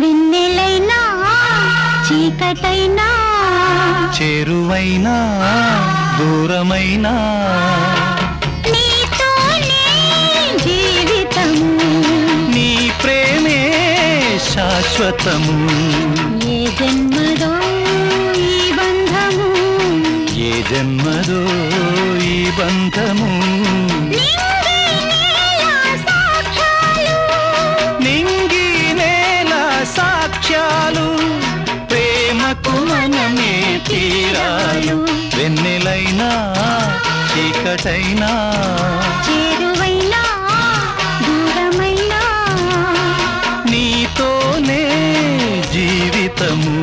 వెన్నెలైనా చీకటైనా చేరువైనా దూరమైనా నీతోనే జీవితము నీ ప్రేమే శాశ్వతము ఏ జన్మదో ఈ బంధము ఏ జన్మదో ఈ బంధము నింగి నేల సాక్ష్యాలు ప్రేమకు మనమే తీరాలు వెన్నెలైనా చీకటైనా చేరువైనా దూరమైనా నీతోనే జీవితము